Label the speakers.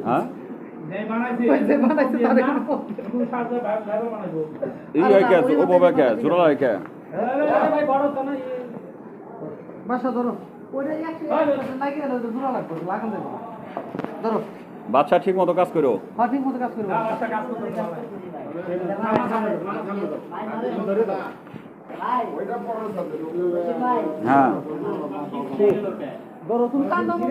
Speaker 1: হ্যাঁ বাচ্চা ঠিক মতো কাজ করো।
Speaker 2: ঠিক মতো কাজ করবো।
Speaker 1: হ্যাঁ
Speaker 2: ধরো তুমি কান্দ তুমি